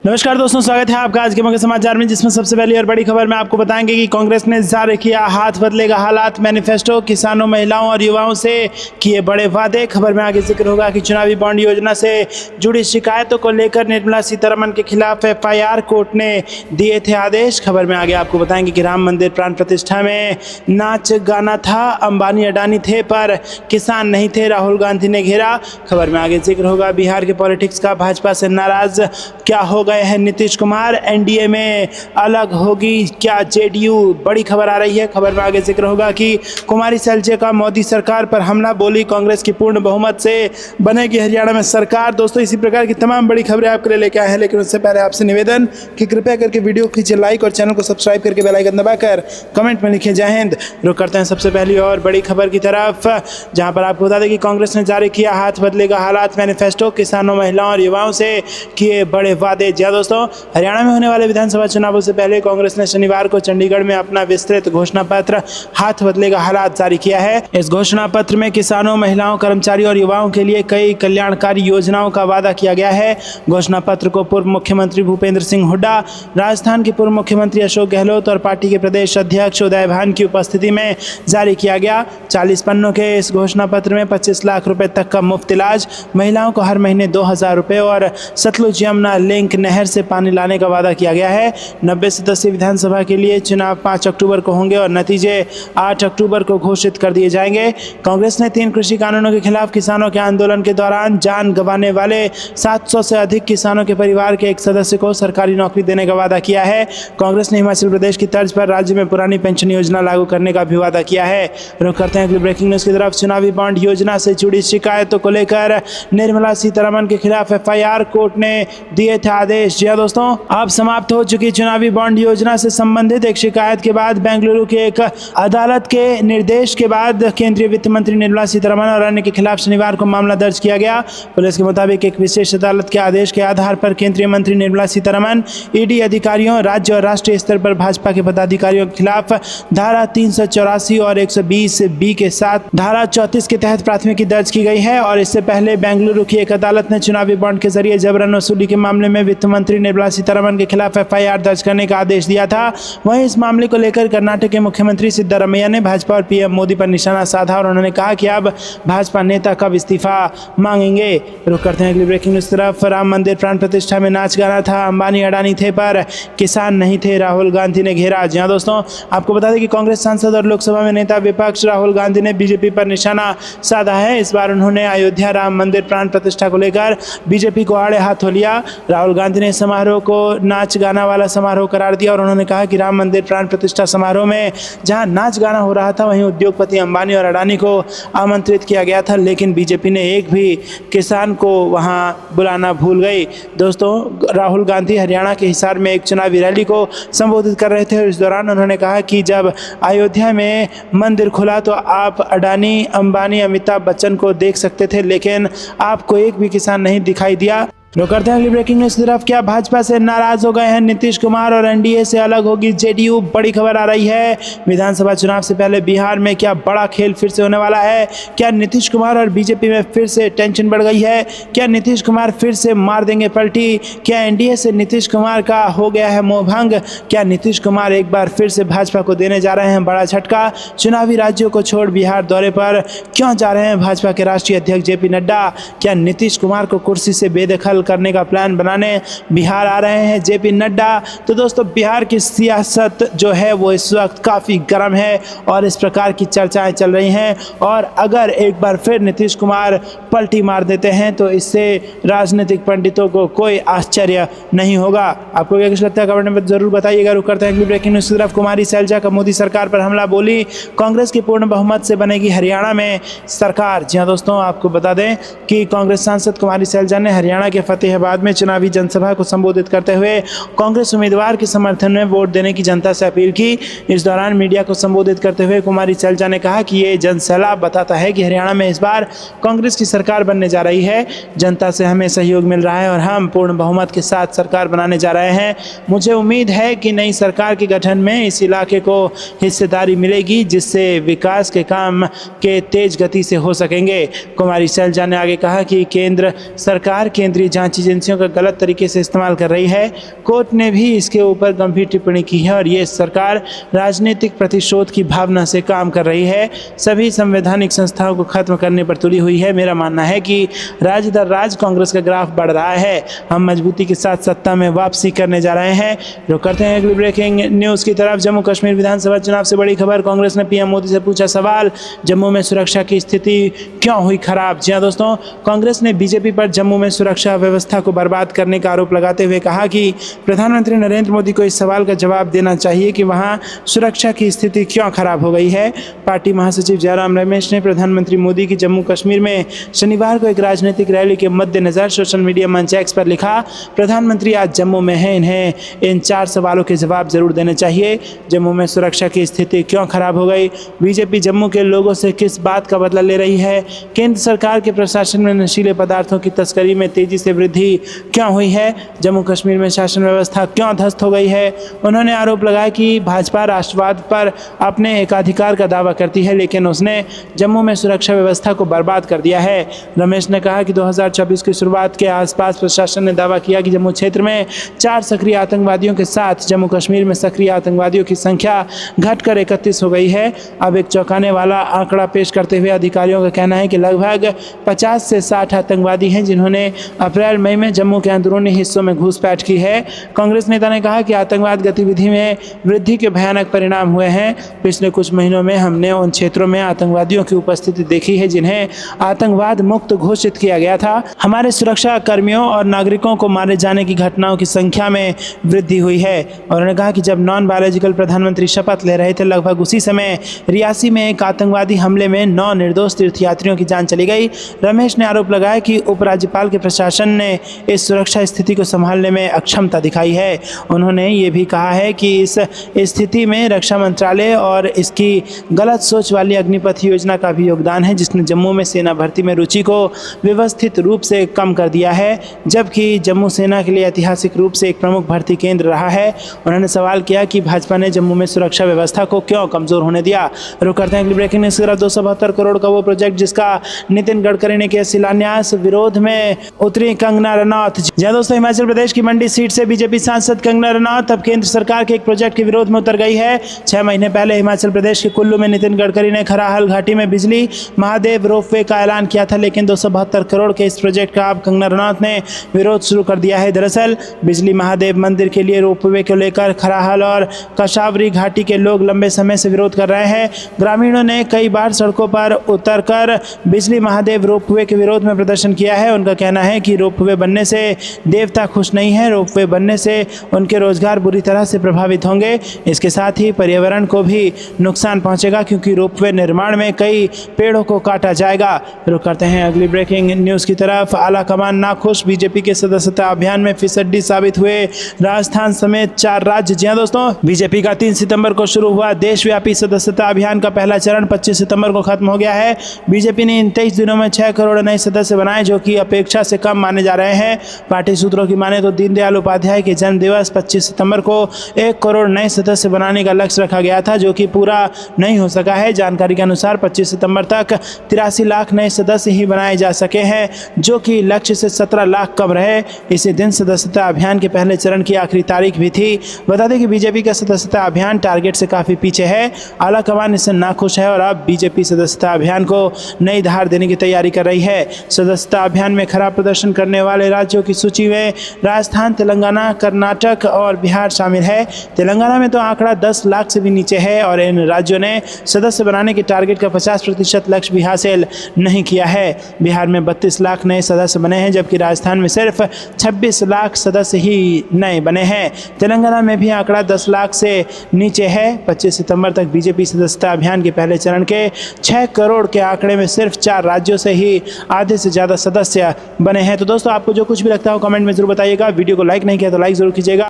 नमस्कार दोस्तों, स्वागत है आपका आज के मुख्य समाचार में, जिसमें सबसे पहली और बड़ी खबर में आपको बताएंगे कि कांग्रेस ने जारी किया हाथ बदलेगा हालात मैनिफेस्टो, किसानों, महिलाओं और युवाओं से किए बड़े वादे। खबर में आगे जिक्र होगा कि चुनावी बॉन्ड योजना से जुड़ी शिकायतों को लेकर निर्मला सीतारमण के खिलाफ FIR कोर्ट ने दिए थे आदेश। खबर में आगे आपको बताएंगे कि राम मंदिर प्राण प्रतिष्ठा में नाच गाना था, अंबानी अडानी थे पर किसान नहीं थे, राहुल गांधी ने घेरा। खबर में आगे जिक्र होगा बिहार के पॉलिटिक्स का, भाजपा से नाराज क्या हो गए हैं नीतीश कुमार, NDA में अलग होगी क्या JDU, बड़ी खबर आ रही है। खबर में आगे जिक्र होगा कि कुमारी सैलजे का मोदी सरकार पर हमला, बोली कांग्रेस की पूर्ण बहुमत से बनेगी हरियाणा में सरकार। दोस्तों, इसी प्रकार की तमाम बड़ी खबरें आपके लिए लेके आए हैं, लेकिन उससे पहले आपसे निवेदन कि कृपया करके वीडियो कीजिए लाइक और चैनल को सब्सक्राइब करके बेल आइकन दबाकर कमेंट में लिखिए जय हिंद। रुक करते हैं सबसे पहली और बड़ी खबर की तरफ, जहां पर आपको बता दें कि कांग्रेस ने जारी किया हाथ बदलेगा हालात मैनिफेस्टो, किसानों, महिलाओं और युवाओं से किए बड़े वादे। जी दोस्तों, हरियाणा में होने वाले विधानसभा चुनावों से पहले कांग्रेस ने शनिवार को चंडीगढ़ में अपना विस्तृत घोषणा पत्र हाथ बदलेगा हालात जारी किया है। इस घोषणा पत्र में किसानों, महिलाओं, कर्मचारियों और युवाओं के लिए कई कल्याणकारी योजनाओं का वादा किया गया है। घोषणा पत्र को पूर्व मुख्यमंत्री भूपेंद्र सिंह हुड्डा, राजस्थान के पूर्व मुख्यमंत्री अशोक गहलोत और पार्टी के प्रदेश अध्यक्ष उदय भान की उपस्थिति में जारी किया गया। 40 पन्नों के इस घोषणा पत्र में 25 लाख रुपए तक का मुफ्त इलाज, महिलाओं को हर महीने 2000 रुपए और सतलुज यमुना लिंक नहर से पानी लाने का वादा किया गया है। 90 सदस्यीय विधानसभा के लिए चुनाव 5 अक्टूबर को होंगे और नतीजे 8 अक्टूबर को घोषित कर दिए जाएंगे। कांग्रेस ने 3 कृषि कानूनों के खिलाफ किसानों के आंदोलन के दौरान जान गंवाने वाले 700 से अधिक किसानों के परिवार के एक सदस्य को सरकारी नौकरी देने का वादा किया है। कांग्रेस ने हिमाचल प्रदेश की तर्ज पर राज्य में पुरानी पेंशन योजना लागू करने का भी वादा किया है। रुक करते हैं अगली ब्रेकिंग न्यूज की तरफ। चुनावी बॉन्ड योजना से जुड़ी शिकायतों को लेकर निर्मला सीतारमण के खिलाफ FIR कोर्ट ने दिए थे आदेश। जी दोस्तों, अब समाप्त हो चुकी चुनावी बॉन्ड योजना से संबंधित एक शिकायत के बाद बेंगलुरु के एक अदालत के निर्देश के बाद केंद्रीय वित्त मंत्री निर्मला सीतारमण और अन्य के खिलाफ शनिवार को मामला दर्ज किया गया। पुलिस के मुताबिक एक विशेष अदालत के आदेश के आधार पर केंद्रीय मंत्री निर्मला सीतारमण ED अधिकारियों, राज्य और राष्ट्रीय स्तर पर भाजपा के पदाधिकारियों के खिलाफ धारा 384 और 120B के साथ धारा 34 के तहत प्राथमिकी दर्ज की गई है। और इससे पहले बेंगलुरु की एक अदालत ने चुनावी बॉन्ड के जरिए जबरन वसूली के मामले में वित्त मंत्री निर्मला सीतारमण के खिलाफ FIR दर्ज करने का आदेश दिया था। वहीं इस मामले को लेकर कर्नाटक के मुख्यमंत्री सिद्धरामैया ने भाजपा और PM मोदी पर निशाना साधा और उन्होंने कहा कि अब भाजपा नेता कब इस्तीफा मांगेंगे। रुक करते हैं अगली ब्रेकिंग न्यूज तरफ। राम मंदिर प्राण प्रतिष्ठा में नाच गाना था, अंबानी अडानी थे पर किसान नहीं थे, राहुल गांधी ने घेरा। जी हाँ दोस्तों, आपको बता दें कि कांग्रेस सांसद और लोकसभा में नेता विपक्ष राहुल गांधी ने BJP पर निशाना साधा है। इस बार उन्होंने अयोध्या राम मंदिर प्राण प्रतिष्ठा को लेकर BJP को आड़े हाथों लिया। राहुल गांधी ने समारोह को नाच गाना वाला समारोह करार दिया और उन्होंने कहा कि राम मंदिर प्राण प्रतिष्ठा समारोह में जहां नाच गाना हो रहा था वहीं उद्योगपति अंबानी और अडानी को आमंत्रित किया गया था, लेकिन BJP ने एक भी किसान को वहां बुलाना भूल गई। दोस्तों, राहुल गांधी हरियाणा के हिसार में एक चुनावी रैली को संबोधित कर रहे थे और इस दौरान उन्होंने कहा कि जब अयोध्या में मंदिर खुला तो आप अडानी, अंबानी, अमिताभ बच्चन को देख सकते थे, लेकिन आपको एक भी किसान नहीं दिखाई दिया। रुक करते हैं अगली ब्रेकिंग न्यूज की तरफ। क्या भाजपा से नाराज हो गए हैं नीतीश कुमार और NDA से अलग होगी JDU, बड़ी खबर आ रही है। विधानसभा चुनाव से पहले बिहार में क्या बड़ा खेल फिर से होने वाला है? क्या नीतीश कुमार और BJP में फिर से टेंशन बढ़ गई है? क्या नीतीश कुमार फिर से मार देंगे पलटी? क्या NDA से नीतीश कुमार का हो गया है मोहभंग? क्या नीतीश कुमार एक बार फिर से भाजपा को देने जा रहे हैं बड़ा झटका? चुनावी राज्यों को छोड़ बिहार दौरे पर क्यों जा रहे हैं भाजपा के राष्ट्रीय अध्यक्ष JP नड्डा? क्या नीतीश कुमार को कुर्सी से बेदखल करने का प्लान बनाने बिहार आ रहे हैं JP नड्डा? तो दोस्तों, बिहार की सियासत जो है वो इस वक्त काफ़ी गर्म है और इस प्रकार की चर्चाएं चल रही हैं। और अगर एक बार फिर नीतीश कुमार पलटी मार देते हैं तो इससे राजनीतिक पंडितों को कोई आश्चर्य नहीं होगा। आपको क्या कुछ लगता है कमेंट में जरूर बताइएगा। रुक करते हैं अगली ब्रेकिंग न्यूज की तरफ। कुमारी सैलजा का मोदी सरकार पर हमला, बोली कांग्रेस की पूर्ण बहुमत से बनेगी हरियाणा में सरकार। जी हाँ दोस्तों, आपको बता दें कि कांग्रेस सांसद कुमारी सैलजा ने हरियाणा के फतेहाबाद में चुनावी जनसभा को संबोधित करते हुए कांग्रेस उम्मीदवार के समर्थन में वोट देने की जनता से अपील की। इस दौरान मीडिया को संबोधित करते हुए कुमारी सैलजा ने कहा कि ये जनसैलाब बताता है कि हरियाणा में इस बार कांग्रेस की सरकार बनने जा रही है। जनता से हमें सहयोग मिल रहा है और हम पूर्ण बहुमत के साथ सरकार बनाने जा रहे हैं। मुझे उम्मीद है कि नई सरकार के गठन में इस इलाके को हिस्सेदारी मिलेगी, जिससे विकास के काम के तेज गति से हो सकेंगे। कुमारी सैलजा ने आगे कहा कि केंद्र सरकार केंद्रीय जांच एजेंसियों का गलत तरीके से इस्तेमाल कर रही है। कोर्ट ने भी इसके ऊपर गंभीर टिप्पणी की है और ये सरकार राजनीतिक प्रतिशोध की भावना से काम कर रही है, सभी संवैधानिक संस्थाओं को खत्म करने पर तुली हुई है। मेरा मानना है कि राज्य दर राज कांग्रेस का ग्राफ बढ़ रहा है, हम मजबूती के साथ सत्ता में वापसी करने जा रहे हैं। जो करते हैं अगली ब्रेकिंग न्यूज़ की तरफ। जम्मू कश्मीर विधानसभा चुनाव से बड़ी खबर, कांग्रेस ने पीएम मोदी से पूछा सवाल, जम्मू में सुरक्षा की स्थिति क्यों हुई खराब। जी हाँ दोस्तों, कांग्रेस ने बीजेपी पर जम्मू में सुरक्षा व्यवस्था को बर्बाद करने का आरोप लगाते हुए कहा कि प्रधानमंत्री नरेंद्र मोदी को इस सवाल का जवाब देना चाहिए कि वहां सुरक्षा की स्थिति क्यों खराब हो गई है। पार्टी महासचिव जयराम रमेश ने प्रधानमंत्री मोदी की जम्मू कश्मीर में शनिवार को एक राजनीतिक रैली के मद्देनजर सोशल मीडिया मंच एक्स पर लिखा, प्रधानमंत्री आज जम्मू में हैं, इन्हें इन 4 सवालों के जवाब जरूर देने चाहिए। जम्मू में सुरक्षा की स्थिति क्यों खराब हो गई, बीजेपी जम्मू के लोगों से किस बात का बदला ले रही है, केंद्र सरकार के प्रशासन में नशीले पदार्थों की तस्करी में तेजी से वृद्धि क्यों हुई है, जम्मू कश्मीर में शासन व्यवस्था क्यों ध्वस्त हो गई है। उन्होंने आरोप लगाया कि भाजपा राष्ट्रवाद पर अपने एकाधिकार का दावा करती है, लेकिन उसने जम्मू में सुरक्षा व्यवस्था को बर्बाद कर दिया है। रमेश ने कहा कि 2024 की शुरुआत के आसपास प्रशासन ने दावा किया कि जम्मू क्षेत्र में 4 सक्रिय आतंकवादियों के साथ जम्मू कश्मीर में सक्रिय आतंकवादियों की संख्या घटकर 31 हो गई है। अब एक चौंकाने वाला आंकड़ा पेश करते हुए अधिकारियों का कहना है कि लगभग 50 से 60 आतंकवादी हैं जिन्होंने अप्रैल मई में जम्मू के अंदरूनी हिस्सों में घुसपैठ की है। कांग्रेस नेता ने कहा कि आतंकवाद गतिविधि में वृद्धि के भयानक परिणाम हुए हैं। पिछले कुछ महीनों में हमने उन क्षेत्रों में आतंकवादियों की उपस्थिति देखी है जिन्हें आतंकवाद मुक्त घोषित किया गया था। हमारे सुरक्षा कर्मियों और नागरिकों को मारे जाने की घटनाओं की संख्या में वृद्धि हुई है। और उन्होंने कहा कि जब नॉन बायोलॉजिकल प्रधानमंत्री शपथ ले रहे थे, लगभग उसी समय रियासी में एक आतंकवादी हमले में 9 निर्दोष तीर्थयात्रियों की जान चली गई। रमेश ने आरोप लगाया कि उपराज्यपाल के प्रशासन ने इस सुरक्षा स्थिति को संभालने में अक्षमता दिखाई है। उन्होंने ये भी कहा है कि इस स्थिति में रक्षा मंत्रालय और इसकी गलत सोच वाली अग्निपथ योजना का भी योगदान है, जिसने जम्मू में सेना भर्ती में रुचि को व्यवस्थित रूप से कम कर दिया है, जबकि जम्मू सेना के लिए ऐतिहासिक रूप से एक प्रमुख भर्ती केंद्र रहा है। उन्होंने सवाल किया कि भाजपा ने जम्मू में सुरक्षा व्यवस्था को क्यों कमजोर होने दिया। रुक करते हैं अगली ब्रेकिंग न्यूज़ की तरफ। 272 करोड़ का वो प्रोजेक्ट जिसका नितिन गडकरी ने किया शिलान्यास, विरोध में उतरी कंगना रनौत। जी दोस्तों, हिमाचल प्रदेश की मंडी सीट से बीजेपी सांसद कंगना रनौत अब केंद्र सरकार के एक प्रोजेक्ट के विरोध में उतर गई है। 6 महीने पहले हिमाचल प्रदेश के कुल्लू में नितिन गडकरी ने खराहल घाटी में बिजली महादेव रोपवे का ऐलान किया था, लेकिन 272 करोड़ के इस प्रोजेक्ट का अब कंगना रनौत ने विरोध शुरू कर दिया है। दरअसल बिजली महादेव मंदिर के लिए रोपवे को लेकर खराहल और कशावरी घाटी के लोग लंबे समय से विरोध कर रहे हैं। ग्रामीणों ने कई बार सड़कों पर उतरकर बिजली महादेव रोपवे के विरोध में प्रदर्शन किया है। उनका कहना है कि रोपवे बनने से देवता खुश नहीं है, रोपवे बनने से उनके रोजगार बुरी तरह से प्रभावित होंगे। इसके साथ ही पर्यावरण को भी नुकसान पहुंचेगा क्योंकि रोपवे निर्माण में कई पेड़ों को काटा जाएगा। रुक करते हैं अगली ब्रेकिंग न्यूज़ की तरफ। आलाकमान नाखुश, बीजेपी के सदस्यता अभियान में फिसड्डी साबित हुए राजस्थान समेत 4 राज्य। जी हाँ दोस्तों, बीजेपी का 3 सितंबर को शुरू हुआ देशव्यापी सदस्यता अभियान का पहला चरण 25 सितंबर को खत्म हो गया है। बीजेपी ने इन 23 दिनों में 6 करोड़ नए सदस्य बनाए, जो कि अपेक्षा से कम माने जा रहे हैं। पार्टी सूत्रों की माने तो दीनदयाल उपाध्याय के जन्म दिवस 25 सितंबर को 1 करोड़ नए सदस्य बनाने का लक्ष्य रखा गया था, जो कि पूरा नहीं हो सका है। जानकारी के अनुसार 25 सितंबर तक 83 लाख नए सदस्य ही बनाए जा सके हैं, जो कि लक्ष्य से 17 लाख कम रहे। इसी दिन सदस्यता अभियान के पहले चरण की आखिरी तारीख भी थी। बता दें कि बीजेपी का सदस्यता अभियान टारगेट से काफ़ी पीछे है। आलाकमान इससे नाखुश है और अब बीजेपी सदस्यता अभियान को नई धार देने की तैयारी कर रही है। सदस्यता अभियान में खराब प्रदर्शन करने वाले राज्यों की सूची में राजस्थान, तेलंगाना, कर्नाटक और बिहार शामिल है। तेलंगाना में तो आंकड़ा 10 लाख से भी नीचे है और इन राज्यों ने सदस्य बनाने के टारगेट का 50% लक्ष्य भी हासिल नहीं किया है। बिहार में 32 लाख नए सदस्य बने हैं, जबकि राजस्थान में सिर्फ 26 लाख सदस्य ही नए बने हैं। तेलंगाना में भी आंकड़ा 10 लाख से नीचे है। 25 सितंबर तक बीजेपी सदस्यता अभियान के पहले चरण के 6 करोड़ के आंकड़े में सिर्फ 4 राज्यों से ही आधे से ज़्यादा सदस्य बने हैं। तो दोस्तों, आपको जो कुछ भी लगता हो कमेंट में जरूर बताइएगा। वीडियो को लाइक नहीं किया तो लाइक जरूर कीजिएगा।